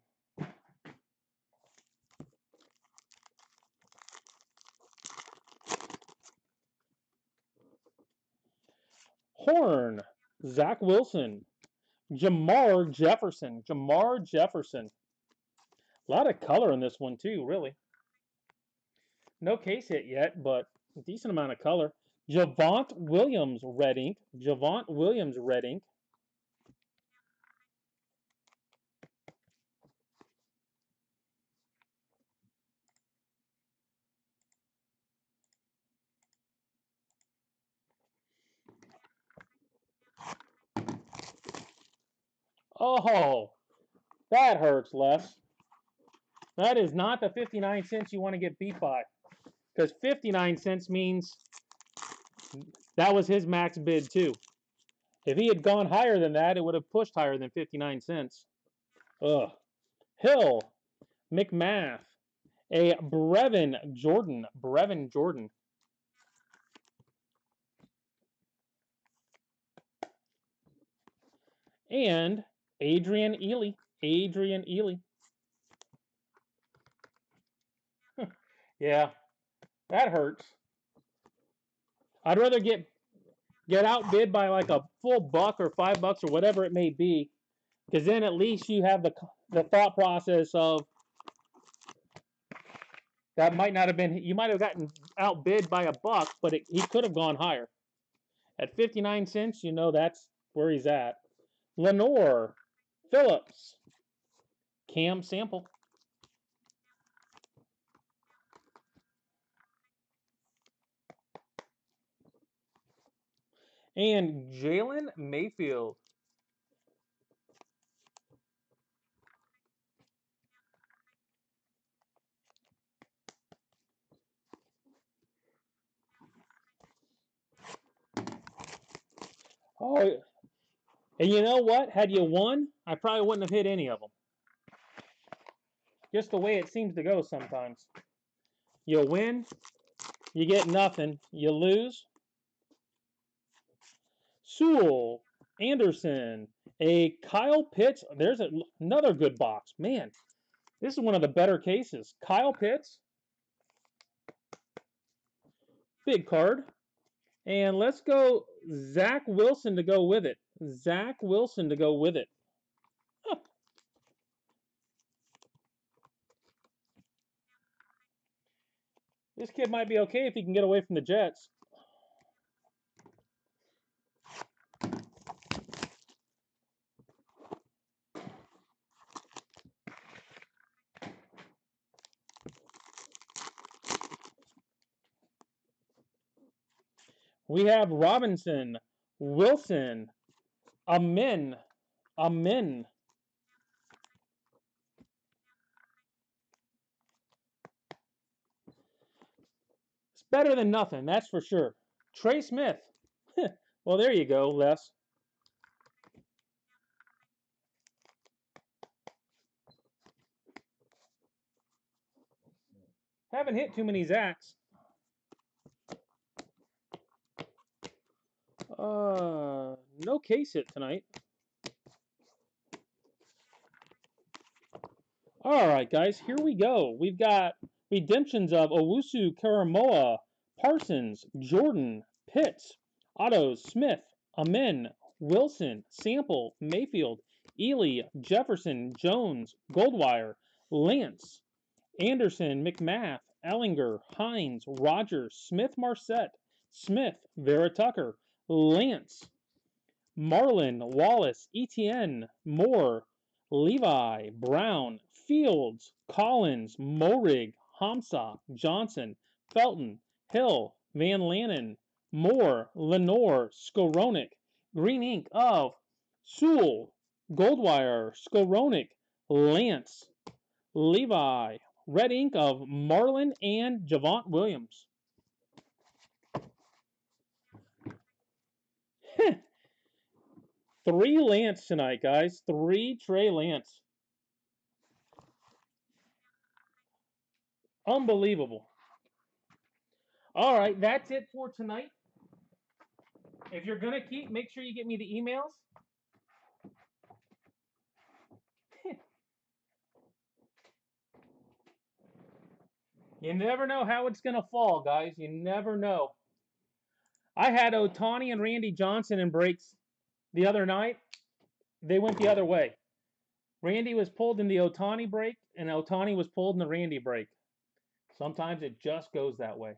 Horn, Zach Wilson, Jamar Jefferson. Jamar Jefferson. A lot of color in this one too, really. No case hit yet, but a decent amount of color. Javont Williams red ink. Javont Williams red ink. Oh, that hurts, Les. That is not the 59 cents you want to get beat by. Because 59 cents means that was his max bid too. If he had gone higher than that, it would have pushed higher than 59 cents. Ugh. Hill, McMath, a Brevin Jordan. Brevin Jordan. And Adrian Ely. Adrian Ely. Yeah, that hurts. I'd rather get outbid by like a full buck or $5 or whatever it may be, because then at least you have the thought process of that might not have been, you might have gotten outbid by a buck, but he could have gone higher. At 59 cents, you know that's where he's at. Lenore, Phillips, Cam Sample. And Jalen Mayfield. Oh, and you know what? Had you won, I probably wouldn't have hit any of them. Just the way it seems to go sometimes. You win, you get nothing. You lose. Sewell, Anderson, a Kyle Pitts. There's another good box. Man, this is one of the better cases. Kyle Pitts. Big card. And let's go Zach Wilson to go with it. Zach Wilson to go with it. Huh. This kid might be okay if he can get away from the Jets. We have Robinson, Wilson, Amin. It's better than nothing, that's for sure. Trey Smith. Well, there you go, Les. Haven't hit too many Zachs. No case hit tonight. All right, guys, here we go. We've got redemptions of Owusu, Karamoa, Parsons, Jordan, Pitts, Otto, Smith, Amin, Wilson, Sample, Mayfield, Ely, Jefferson, Jones, Goldwire, Lance, Anderson, McMath, Ellinger, Hines, Rogers, Smith-Marset, Smith, Vera Tucker, Lance, Marlin, Wallace, Etienne, Moore, Levi, Brown, Fields, Collins, Morig, Hamsa, Johnson, Felton, Hill, Van Lannen, Moore, Lenore, Skowronek, green ink of Sewell, Goldwire, Skowronek, Lance, Levi, red ink of Marlin and Javont Williams. Three Lance tonight, guys. Three Trey Lance. Unbelievable. All right, that's it for tonight. If you're going to keep, make sure you get me the emails. You never know how it's going to fall, guys. You never know. I had Otani and Randy Johnson in breaks the other night. They went the other way. Randy was pulled in the Otani break, and Otani was pulled in the Randy break. Sometimes it just goes that way.